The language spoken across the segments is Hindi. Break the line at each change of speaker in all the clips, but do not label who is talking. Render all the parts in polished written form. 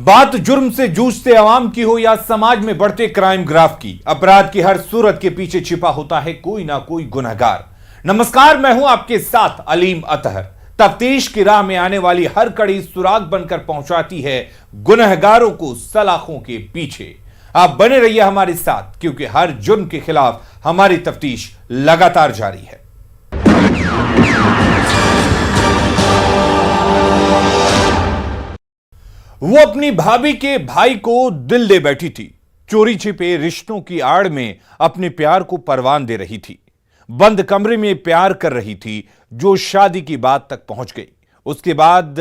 बात जुर्म से जूझते अवाम की हो या समाज में बढ़ते क्राइम ग्राफ की, अपराध की हर सूरत के पीछे छिपा होता है कोई ना कोई गुनहगार। नमस्कार, मैं हूं आपके साथ अलीम अतहर। तफ्तीश की राह में आने वाली हर कड़ी सुराग बनकर पहुंचाती है गुनहगारों को सलाखों के पीछे। आप बने रहिए हमारे साथ, क्योंकि हर जुर्म के खिलाफ हमारी तफ्तीश लगातार जारी है। वो अपनी भाभी के भाई को दिल दे बैठी थी। चोरी छिपे रिश्तों की आड़ में अपने प्यार को परवान दे रही थी। बंद कमरे में प्यार कर रही थी, जो शादी की बात तक पहुंच गई। उसके बाद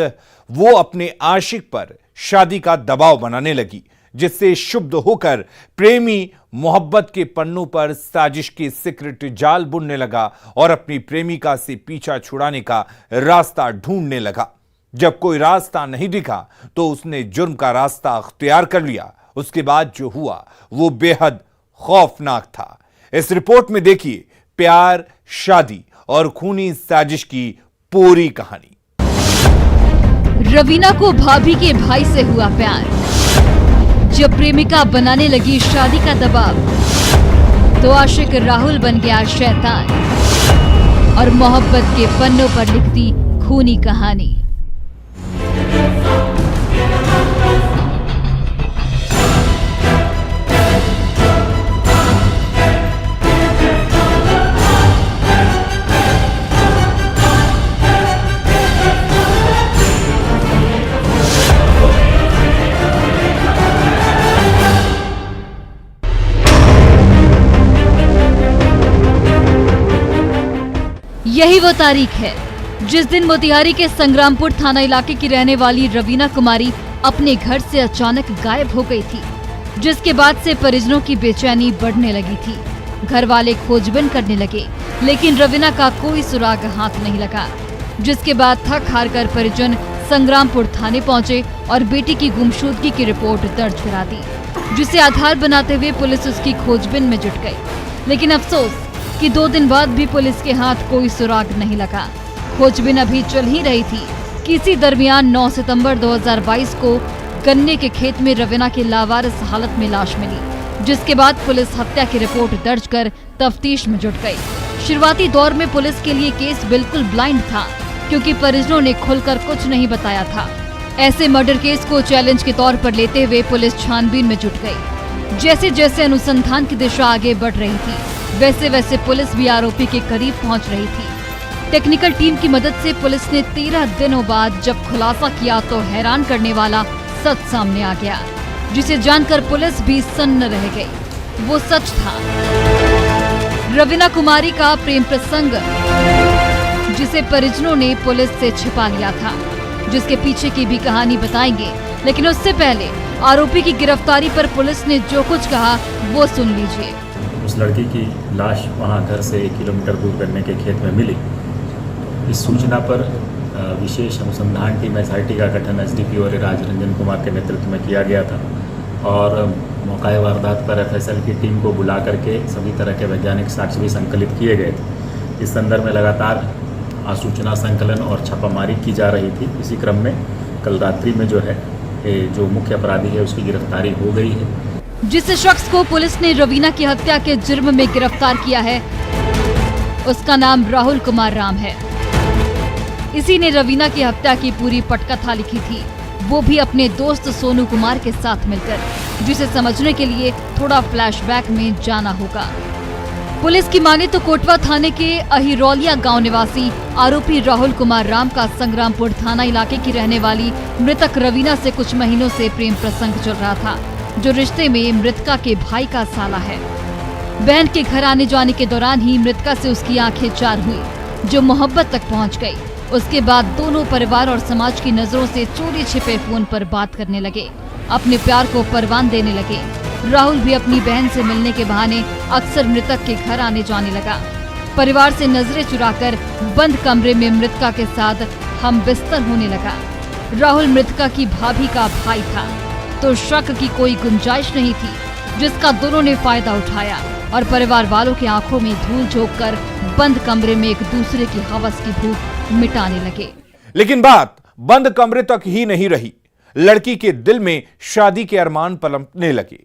वो अपने आशिक पर शादी का दबाव बनाने लगी, जिससे शुद्ध होकर प्रेमी मोहब्बत के पन्नों पर साजिश के सीक्रेट जाल बुनने लगा और अपनी प्रेमिका से पीछा छुड़ाने का रास्ता ढूंढने लगा। जब कोई रास्ता नहीं दिखा तो उसने जुर्म का रास्ता अख्तियार कर लिया। उसके बाद जो हुआ वो बेहद खौफनाक था। इस रिपोर्ट में देखिए प्यार, शादी और खूनी साजिश की पूरी कहानी।
रवीना को भाभी के भाई से हुआ प्यार। जब प्रेमिका बनाने लगी शादी का दबाव, तो आशिक राहुल बन गया शैतान और मोहब्बत के पन्नों पर लिखती खूनी कहानी। यही वो तारीख है जिस दिन मोतिहारी के संग्रामपुर थाना इलाके की रहने वाली रवीना कुमारी अपने घर से अचानक गायब हो गई थी, जिसके बाद से परिजनों की बेचैनी बढ़ने लगी थी। घर वाले खोजबीन करने लगे, लेकिन रवीना का कोई सुराग हाथ नहीं लगा। जिसके बाद थक हार कर परिजन संग्रामपुर थाने पहुंचे और बेटी की गुमशुदगी की रिपोर्ट दर्ज करा दी, जिसे आधार बनाते हुए पुलिस उसकी खोजबीन में जुट गई। लेकिन अफसोस कि 2 दिन बाद भी पुलिस के हाथ कोई सुराग नहीं लगा। खोजबीन अभी चल ही रही थी कि इसी दरमियान 9 सितंबर 2022 को गन्ने के खेत में रवीना की लावारिस हालत में लाश मिली, जिसके बाद पुलिस हत्या की रिपोर्ट दर्ज कर तफ्तीश में जुट गई। शुरुआती दौर में पुलिस के लिए केस बिल्कुल ब्लाइंड था, क्योंकि परिजनों ने खुलकर कुछ नहीं बताया था। ऐसे मर्डर केस को चैलेंज के तौर पर लेते हुए पुलिस छानबीन में जुट गई। जैसे जैसे अनुसंधान की दिशा आगे बढ़ रही थी, वैसे वैसे पुलिस भी आरोपी के करीब पहुंच रही थी। टेक्निकल टीम की मदद से पुलिस ने 13 दिनों बाद जब खुलासा किया तो हैरान करने वाला सच सामने आ गया, जिसे जानकर पुलिस भी सन्न रह गई। वो सच था रवीना कुमारी का प्रेम प्रसंग, जिसे परिजनों ने पुलिस से छिपा लिया था, जिसके पीछे की भी कहानी बताएंगे। लेकिन उससे पहले आरोपी की गिरफ्तारी पर पुलिस ने जो कुछ कहा वो सुन लीजिए।
उस लड़की की लाश वहाँ घर से 1 किलोमीटर दूर गन्ने के खेत में मिली। इस सूचना पर विशेष अनुसंधान टीम SIT का गठन SDPO और राज रंजन कुमार के नेतृत्व में किया गया था और मौका वारदात पर FSL की टीम को बुला करके सभी तरह के वैज्ञानिक साक्ष्य भी संकलित किए गए थे। इस संदर्भ में लगातार सूचना संकलन और छापामारी की जा रही थी। इसी क्रम में कल रात्रि में जो मुख्य अपराधी है उसकी गिरफ्तारी हो गई है।
जिस शख्स को पुलिस ने रवीना की हत्या के जुर्म में गिरफ्तार किया है, उसका नाम राहुल कुमार राम है। इसी ने रवीना की हत्या की पूरी पटकथा लिखी थी, वो भी अपने दोस्त सोनू कुमार के साथ मिलकर, जिसे समझने के लिए थोड़ा फ्लैशबैक में जाना होगा। पुलिस की माने तो कोटवा थाने के अहिरौलिया गांव निवासी आरोपी राहुल कुमार राम का संग्रामपुर थाना इलाके की रहने वाली मृतक रवीना से कुछ महीनों से प्रेम प्रसंग चल रहा था, जो रिश्ते में मृतका के भाई का साला है। बहन के घर आने जाने के दौरान ही मृतका से उसकी आंखें चार हुई, जो मोहब्बत तक पहुंच गई। उसके बाद दोनों परिवार और समाज की नजरों से चोरी छिपे फोन पर बात करने लगे, अपने प्यार को परवान देने लगे। राहुल भी अपनी बहन से मिलने के बहाने अक्सर मृतक के घर आने जाने लगा। परिवार से नजरें चुराकर बंद कमरे में मृतका के साथ हम बिस्तर होने लगा। राहुल मृतका की भाभी का भाई था, तो शक की कोई गुंजाइश नहीं थी, जिसका दोनों ने फायदा उठाया और परिवार वालों की आंखों में धूल झोंककर बंद कमरे में एक दूसरे की हवस की भूख मिटाने लगे।
लेकिन बात बंद कमरे तक ही नहीं रही। लड़की के दिल में शादी के अरमान पनपने लगे।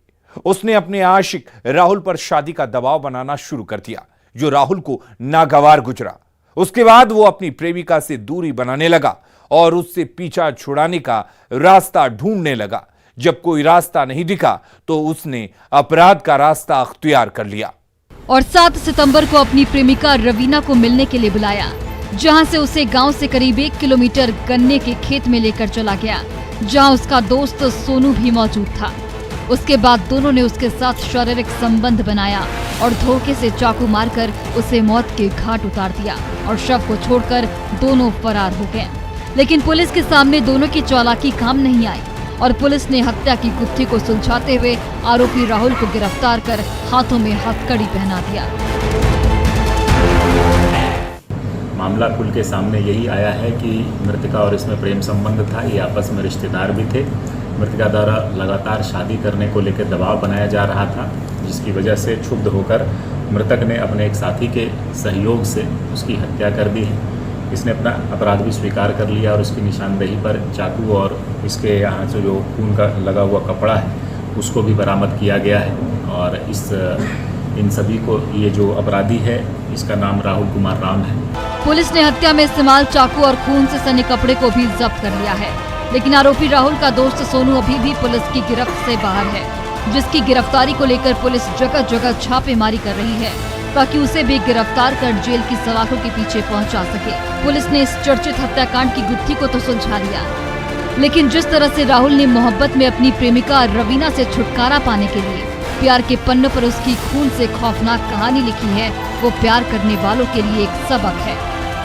उसने अपने आशिक राहुल पर शादी का दबाव बनाना शुरू कर दिया, जो राहुल को नागवार गुजरा। उसके बाद वो अपनी प्रेमिका से दूरी बनाने लगा और उससे पीछा छुड़ाने का रास्ता ढूंढने लगा। जब कोई रास्ता नहीं दिखा तो उसने अपराध का रास्ता अख्तियार कर लिया
और 7 सितंबर को अपनी प्रेमिका रवीना को मिलने के लिए बुलाया, जहां से उसे गांव से करीब 1 किलोमीटर गन्ने के खेत में लेकर चला गया, जहां उसका दोस्त सोनू भी मौजूद था। उसके बाद दोनों ने उसके साथ शारीरिक संबंध बनाया और धोखे से चाकू मारकर उसे मौत के घाट उतार दिया और शव को छोड़कर दोनों फरार हो गए। लेकिन पुलिस के सामने दोनों की चालाकी काम नहीं आई और पुलिस ने हत्या की गुत्थी को सुलझाते हुए आरोपी राहुल को गिरफ्तार कर हाथों में हथकड़ी पहना दिया।
मामला खुल के सामने यही आया है कि मृतका और इसमें प्रेम संबंध था, ये आपस में रिश्तेदार भी थे। मृतका द्वारा लगातार शादी करने को लेकर दबाव बनाया जा रहा था, जिसकी वजह से क्षुब्ध होकर मृतक ने अपने एक साथी के सहयोग से उसकी हत्या कर दी है। इसने अपना अपराध भी स्वीकार कर लिया और उसकी निशानदेही पर चाकू और इसके यहाँ से जो खून का लगा हुआ कपड़ा है उसको भी बरामद किया गया है। और इन सभी को, ये जो अपराधी है इसका नाम राहुल कुमार राम है।
पुलिस ने हत्या में इस्तेमाल चाकू और खून से सने कपड़े को भी जब्त कर लिया है, लेकिन आरोपी राहुल का दोस्त सोनू अभी भी पुलिस की गिरफ्त से बाहर है, जिसकी गिरफ्तारी को लेकर पुलिस जगह जगह छापेमारी कर रही है ताकि उसे भी गिरफ्तार कर जेल की सलाखों के पीछे पहुंचा सके। पुलिस ने इस चर्चित हत्याकांड की गुत्थी को तो सुलझा लिया, लेकिन जिस तरह से राहुल ने मोहब्बत में अपनी प्रेमिका रवीना से छुटकारा पाने के लिए प्यार के पन्नों पर उसकी खून से खौफनाक कहानी लिखी है, वो प्यार करने वालों के लिए एक सबक है।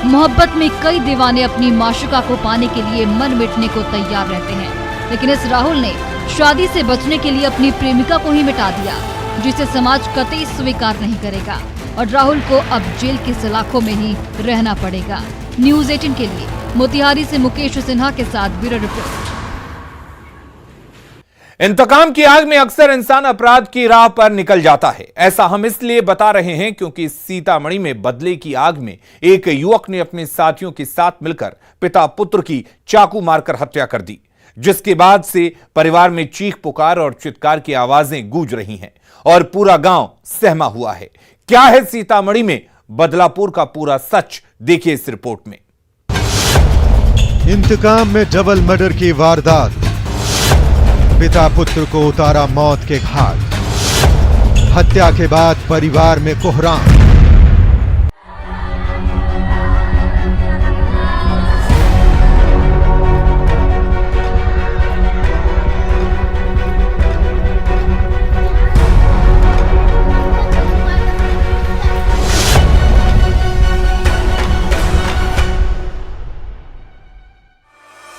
मोहब्बत में कई दीवाने अपनी माशुका को पाने के लिए मर मिटने को तैयार रहते हैं, लेकिन इस राहुल ने शादी से बचने के लिए अपनी प्रेमिका को ही मिटा दिया, जिसे समाज कतई स्वीकार नहीं करेगा और राहुल को अब जेल की सलाखों में ही रहना पड़ेगा। न्यूज़ 18 के लिए मोतिहारी से मुकेश सिन्हा के साथ ब्यूरो रिपोर्ट।
इंतकाम की आग में अक्सर इंसान अपराध की राह पर निकल जाता है। ऐसा हम इसलिए बता रहे हैं क्योंकि सीतामढ़ी में बदले की आग में एक युवक ने अपने साथियों के साथ मिलकर पिता पुत्र की चाकू मारकर हत्या कर दी, जिसके बाद से परिवार में चीख पुकार और चित्कार की आवाजें गूंज रही हैं और पूरा गांव सहमा हुआ है। क्या है सीतामढ़ी में बदलापुर का पूरा सच, देखिए इस रिपोर्ट में।
इंतकाम में डबल मर्डर की वारदात, पिता पुत्र को उतारा मौत के घाट, हत्या के बाद परिवार में कोहराम।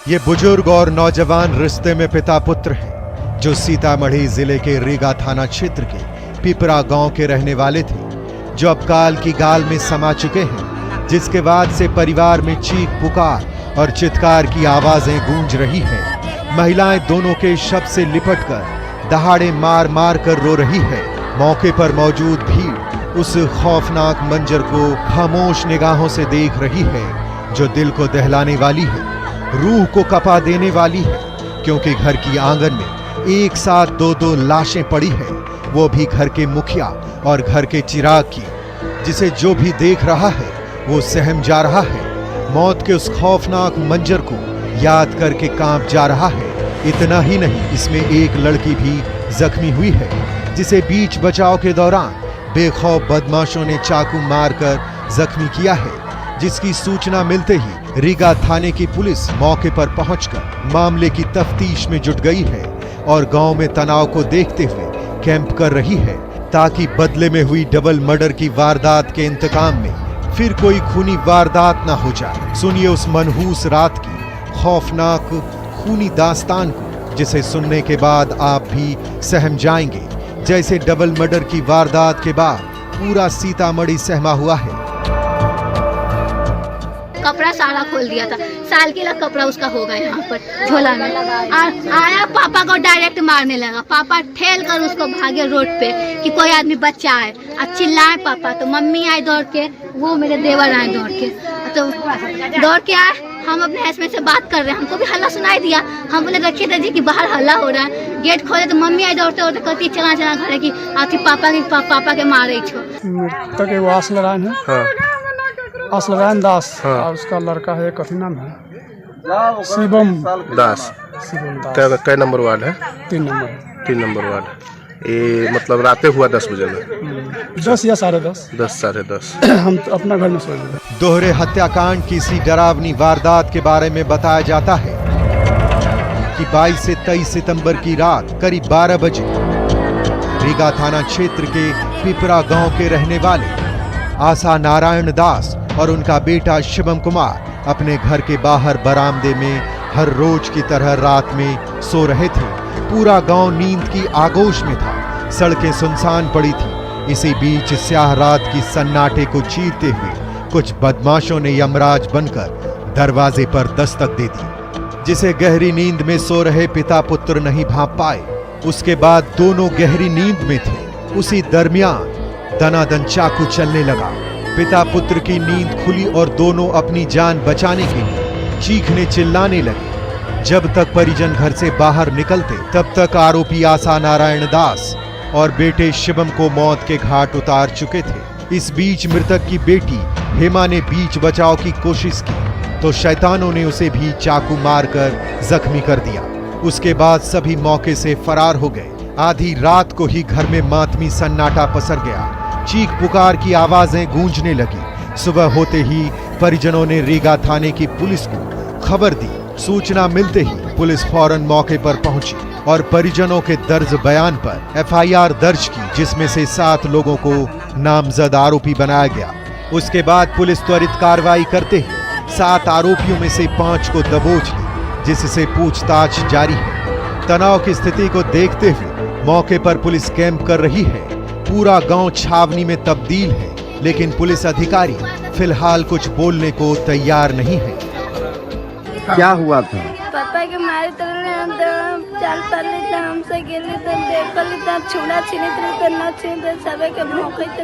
ये बुजुर्ग और नौजवान रिश्ते में पिता पुत्र हैं, जो सीतामढ़ी जिले के रीगा थाना क्षेत्र के पिपरा गांव के रहने वाले थे, जो अब काल की गाल में समा चुके हैं, जिसके बाद से परिवार में चीख पुकार और चित्कार की आवाजें गूंज रही हैं। महिलाएं दोनों के शव से लिपटकर दहाड़े मार मार कर रो रही है। मौके पर मौजूद भीड़ उस खौफनाक मंजर को खामोश निगाहों से देख रही है, जो दिल को दहलाने वाली है, रूह को कपा देने वाली है, क्योंकि घर की आंगन में एक साथ दो लाशें पड़ी हैं, वो भी घर के मुखिया और घर के चिराग की, जिसे जो भी देख रहा है वो सहम जा रहा है। मौत के उस खौफनाक मंजर को याद करके कांप जा रहा है। इतना ही नहीं, इसमें एक लड़की भी जख्मी हुई है, जिसे बीच बचाव के दौरान बेखौफ बदमाशों ने चाकू मारकर जख्मी किया है, जिसकी सूचना मिलते ही रीगा थाने की पुलिस मौके पर पहुंचकर मामले की तफ्तीश में जुट गई है और गांव में तनाव को देखते हुए कैंप कर रही है, ताकि बदले में हुई डबल मर्डर की वारदात के इंतकाम में फिर कोई खूनी वारदात ना हो जाए। सुनिए उस मनहूस रात की खौफनाक खूनी दास्तान को, जिसे सुनने के बाद आप भी सहम जाएंगे, जैसे डबल मर्डर की वारदात के बाद पूरा सीतामढ़ी सहमा हुआ है।
कपड़ा सारा खोल दिया था, साल के लग कपड़ा उसका होगा यहाँ पर झोला में। आया पापा को डायरेक्ट मारने लगा। पापा ठेल कर उसको भागे रोड पे कि कोई आदमी बच्चा आए, अब चिल्लाए पापा, तो मम्मी आए दौड़ के, वो मेरे देवर आए दौड़ के, तो दौड़ के आए हम अपने हस्बैंड से बात कर रहे हैं, हमको भी हल्ला सुनाई दिया। हम बोले रखिए दादी कि बाहर हल्ला हो रहा है। गेट खोले तो मम्मी आई दौड़ते दौड़ते कहती चला चला घरे की आपके पापा के मारे छो।
मृतक एगो आसलरायन है। हाँ। आसलरायन दास। हाँ। और उसका लड़का है, कथी नाम है, शिवम दास।
कै नंबर वार्ड है?
3
नंबर वार्ड। ये मतलब रातें हुआ 10 बजे में?
10 या 10:30।
10-10:30।
हम तो अपना घर में सो गए।
दोहरे हत्याकांड की इसी डरावनी वारदात के बारे में बताया जाता है कि 22 से 23 सितंबर की रात करीब 12 बजे रीगा थाना क्षेत्र के पिपरा गांव के रहने वाले आशा नारायण दास और उनका बेटा शिवम कुमार अपने घर के बाहर बरामदे में हर रोज की तरह रात में सो रहे थे। पूरा गांव नींद की आगोश में था, सड़कें सुनसान पड़ी थी। इसी बीच स्याह रात की सन्नाटे को चीरते हुए कुछ बदमाशों ने यमराज बनकर दरवाजे पर दस्तक दे दी, जिसे गहरी नींद में सो रहे पिता पुत्र नहीं भांप पाए। उसके बाद दोनों गहरी नींद में थे। उसी दरमियान दनादन चाकू चलने लगा। पिता पुत्र की नींद खुली और दोनों अपनी जान बचाने के लिए चीखने चिल्लाने लगे। जब तक परिजन घर से बाहर निकलते तब तक आरोपी आशा नारायण दास और बेटे शिवम को मौत के घाट उतार चुके थे। इस बीच मृतक की बेटी हेमा ने बीच बचाव की कोशिश की तो शैतानों ने उसे भी चाकू मारकर जख्मी कर दिया। उसके बाद सभी मौके से फरार हो गए। आधी रात को ही घर में मातमी सन्नाटा पसर गया। चीख पुकार की आवाजें गूंजने लगी। सुबह होते ही परिजनों ने रीगा थाने की पुलिस को खबर दी। सूचना मिलते ही पुलिस फौरन मौके पर पहुंची और परिजनों के दर्ज बयान पर एफआईआर दर्ज की, जिसमें से 7 लोगों को नामजद आरोपी बनाया गया। उसके बाद पुलिस त्वरित कार्रवाई करते ही 7 आरोपियों में से 5 को दबोच ली, जिससे पूछताछ जारी है। तनाव की स्थिति को देखते हुए मौके पर पुलिस कैंप कर रही है। पूरा गांव छावनी में तब्दील है, लेकिन पुलिस अधिकारी फिलहाल कुछ बोलने को तैयार नहीं है।
क्या हुआ था?
पापा के मारे तो चाल पाले तो हमसे गेले तो देखली तो छुड़ा छिनी तो न छिनी सबे के भौंके तो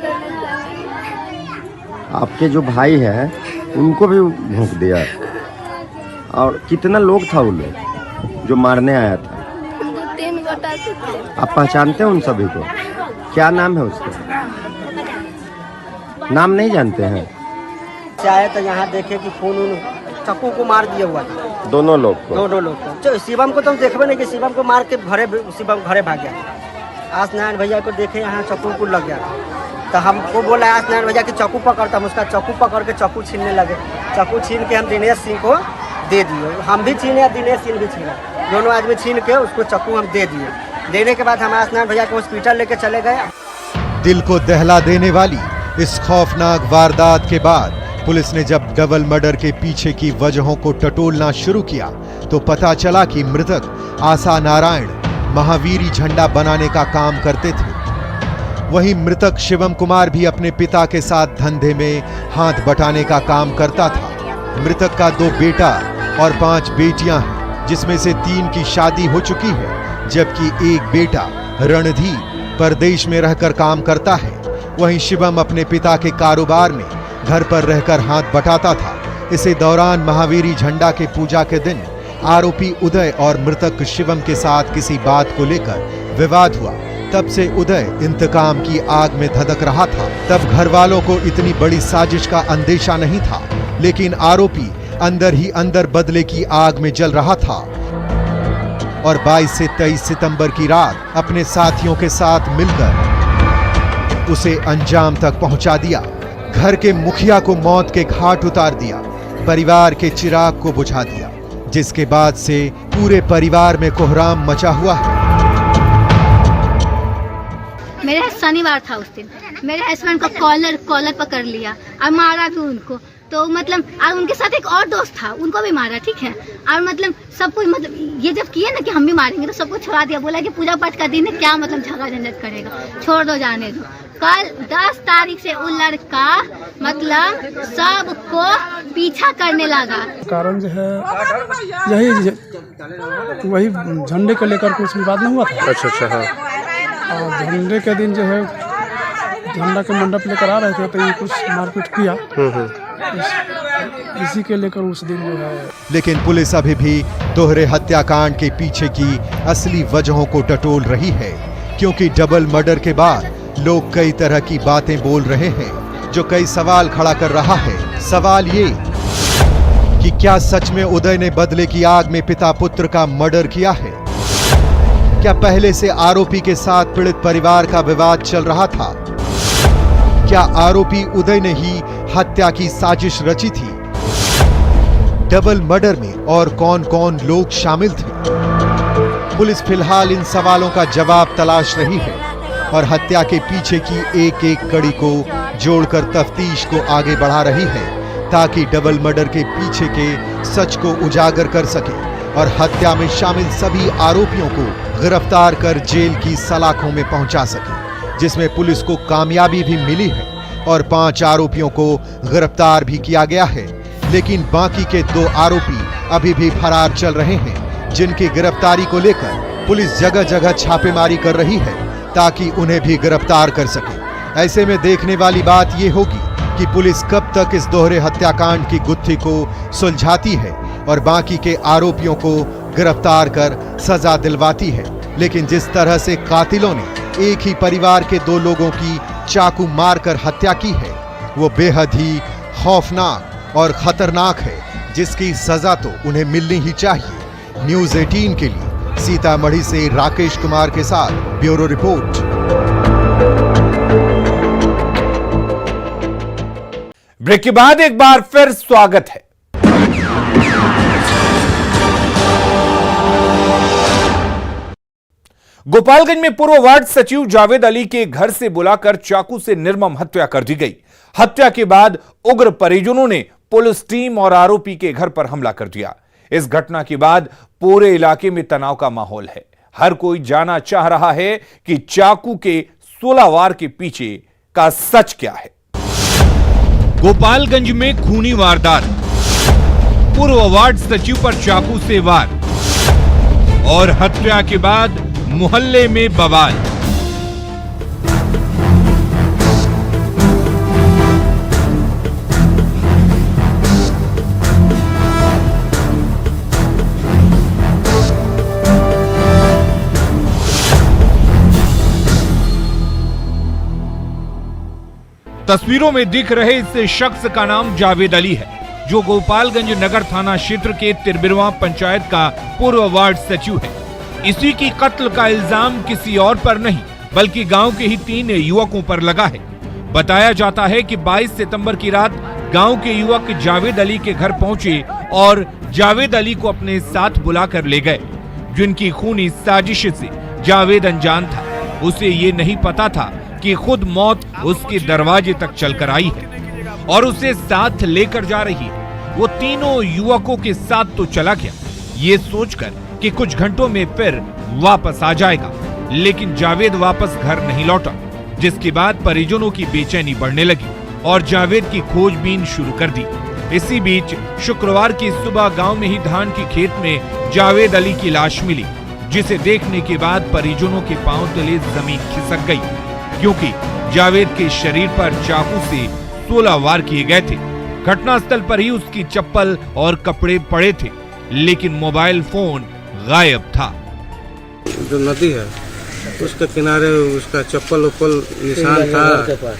आपके जो भाई है उनको भी भौंक दिया? और कितना लोग था वो लोग जो मारने आया था?
2-3 गोटा थे।
आप पहचानते हैं उन सभी को? क्या नाम है उसका? नाम नहीं जानते हैं?
आए तो यहाँ देखे कि खून चाकू को मार दिया हुआ था।
दोनों लोग
को? शिवम को तो देखबे नहीं कि शिवम को मार के शिवम घरे भाग गया। आस नारायण भैया को देखे यहाँ चाकू को लग गया तो हमको बोला आस नारायण भैया कि चाकू पकड़ता। हम उसका चाकू पकड़ के चाकू छीनने लगे। चाकू छीन के हम दिनेश सिंह को दे दिए। हम भी छीने, दिनेश सिंह भी छीना, दोनों आदमी छीन के उसको चाकू हम दे दिए। देने के बाद हम आस नारायण भैया को हॉस्पिटल लेके चले गए।
दिल को दहला देने वाली इस खौफनाक वारदात के बाद पुलिस ने जब डबल मर्डर के पीछे की वजहों को टटोलना शुरू किया तो पता चला कि मृतक आशा नारायण महावीरी झंडा बनाने का काम करते थे। वहीं मृतक शिवम कुमार भी अपने पिता के साथ धंधे में हाथ बटाने का काम करता था। मृतक का 2 बेटा और 5 बेटियां हैं, जिसमें से 3 की शादी हो चुकी है, जबकि 1 बेटा रणधीर परदेश में रहकर काम करता है। वहीं शिवम अपने पिता के कारोबार में घर पर रहकर हाथ बटाता था। इसी दौरान महावीरी झंडा के पूजा के दिन आरोपी उदय और मृतक शिवम के साथ किसी बात को लेकर विवाद हुआ। तब से उदय इंतकाम की आग में धधक रहा था। तब घर वालों को इतनी बड़ी साजिश का अंदेशा नहीं था, लेकिन आरोपी अंदर ही अंदर बदले की आग में जल रहा था और 22 से 23 सितंबर की रात अपने साथियों के साथ मिलकर उसे अंजाम तक पहुंचा दिया। घर के मुखिया को मौत के घाट उतार दिया, परिवार के चिराग को बुझा दिया, जिसके बाद से पूरे परिवार में कोहराम मचा हुआ है।
मेरा शनिवार था उस दिन, मेरे हस्बैंड को कॉलर पकड़ लिया और मारा भी उनको। तो मतलब और उनके साथ एक और दोस्त था, उनको भी मारा, ठीक है। और मतलब सब कुछ मतलब ये जब किए ना कि हम भी मारेंगे तो सबको छोड़ा दिया। बोला कि पूजा पाठ का दिन है, क्या मतलब झगड़ा झंझट करेगा, छोड़ दो, जाने दो। कल 10 तारीख से वो लड़का मतलब सबको पीछा करने लगा।
कारण जो है यही वही झंडे को लेकर कुछ विवाद नहीं हुआ था।
अच्छा हाँ।
और झंडे के दिन जो है झंडा के मंडप लेकर आ रहे थे तो ये कुछ मारपीट किया। इसी के लेकर उस दिन जो है।
लेकिन पुलिस अभी भी दोहरे हत्याकांड के पीछे की असली वजहों को टटोल रही है, क्योंकि डबल मर्डर के बाद लोग कई तरह की बातें बोल रहे हैं जो कई सवाल खड़ा कर रहा है। सवाल ये कि क्या सच में उदय ने बदले की आग में पिता पुत्र का मर्डर किया है? क्या पहले से आरोपी के साथ पीड़ित परिवार का विवाद चल रहा था? क्या आरोपी उदय ने ही हत्या की साजिश रची थी? डबल मर्डर में और कौन कौन लोग शामिल थे? पुलिस फिलहाल इन सवालों का जवाब तलाश रही है और हत्या के पीछे की एक एक कड़ी को जोड़कर तफ्तीश को आगे बढ़ा रही है, ताकि डबल मर्डर के पीछे के सच को उजागर कर सके और हत्या में शामिल सभी आरोपियों को गिरफ्तार कर जेल की सलाखों में पहुंचा सके, जिसमें पुलिस को कामयाबी भी मिली है और 5 आरोपियों को गिरफ्तार भी किया गया है। लेकिन बाकी के 2 आरोपी अभी भी फरार चल रहे हैं, जिनकी गिरफ्तारी को लेकर पुलिस जगह जगह छापेमारी कर रही है ताकि उन्हें भी गिरफ्तार कर सके। ऐसे में देखने वाली बात यह होगी कि पुलिस कब तक इस दोहरे हत्याकांड की गुत्थी को सुलझाती है और बाकी के आरोपियों को गिरफ्तार कर सजा दिलवाती है। लेकिन जिस तरह से कातिलों ने एक ही परिवार के 2 लोगों की चाकू मारकर हत्या की है, वो बेहद ही खौफनाक और खतरनाक है, जिसकी सजा तो उन्हें मिलनी ही चाहिए। न्यूज़ 18 के लिए सीतामढ़ी से राकेश कुमार के साथ ब्यूरो रिपोर्ट।
ब्रेक के बाद एक बार फिर स्वागत है। गोपालगंज में पूर्व वार्ड सचिव जावेद अली के घर से बुलाकर चाकू से निर्मम हत्या कर दी गई। हत्या के बाद उग्र परिजनों ने पुलिस टीम और आरोपी के घर पर हमला कर दिया। इस घटना के बाद पूरे इलाके में तनाव का माहौल है। हर कोई जानना चाह रहा है कि चाकू के 16 वार के पीछे का सच क्या है। गोपालगंज में खूनी वारदात, पूर्व वार्ड सचिव पर चाकू से वार और हत्या के बाद मोहल्ले में बवाल। तस्वीरों में दिख रहे इस शख्स का नाम जावेद अली है, जो गोपालगंज नगर थाना क्षेत्र के तिरबिरवा पंचायत का पूर्व वार्ड सचिव है। इसी की कत्ल का इल्जाम किसी और पर नहीं बल्कि गांव के ही 3 युवकों पर लगा है। बताया जाता है कि 22 सितंबर की रात गांव के युवक जावेद अली के घर पहुंचे और जावेद अली को अपने साथ बुलाकर ले गए, जिनकी खूनी साजिश से जावेद अनजान था। उसे ये नहीं पता था कि खुद मौत उसके दरवाजे तक चलकर आई है और उसे साथ लेकर जा रही है। वो तीनों युवकों के साथ तो चला गया, ये सोचकर कि कुछ घंटों में फिर वापस आ जाएगा, लेकिन जावेद वापस घर नहीं लौटा, जिसके बाद परिजनों की बेचैनी बढ़ने लगी और जावेद की खोजबीन शुरू कर दी। इसी बीच शुक्रवार की सुबह गांव में ही धान की खेत में जावेद अली की लाश मिली, जिसे देखने के बाद परिजनों के पांव तले जमीन खिसक गई, क्योंकि जावेद के शरीर पर चाकू से 16 वार किए गए थे। घटनास्थल पर ही उसकी चप्पल और कपड़े पड़े थे, लेकिन मोबाइल फोन गायब था।
जो नदी है उसके किनारे उसका चप्पल उप्पल निशान था,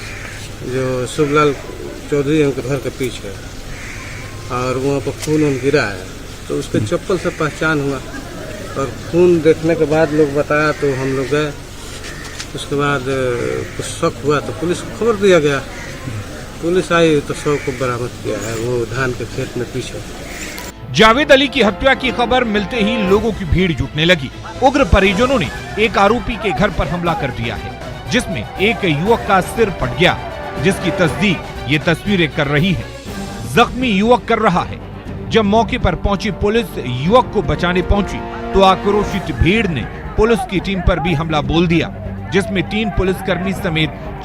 जो शुभलाल चौधरी उनके घर के पीछे, और वहाँ पर खून गिरा है, तो उसके चप्पल से पहचान हुआ और खून देखने के बाद लोग बताया तो हम लोग गए। उसके बाद कुछ शक हुआ तो पुलिस को खबर दिया गया। पुलिस आई तो शव को बरामद किया है, वो धान के खेत में पीछे।
जावेद अली की हत्या की खबर मिलते ही लोगों की भीड़ जुटने लगी। उग्र परिजनों ने एक आरोपी के घर पर हमला कर दिया है, जिसमें एक युवक का सिर फट गया, जिसकी तस्दीक ये तस्वीरें कर रही है। जख्मी युवक कर रहा है। जब मौके पर पहुंची पुलिस युवक को बचाने पहुंची तो आक्रोशित भीड़ ने पुलिस की टीम पर भी हमला बोल दिया, जिसमें 3 पुलिसकर्मी समेत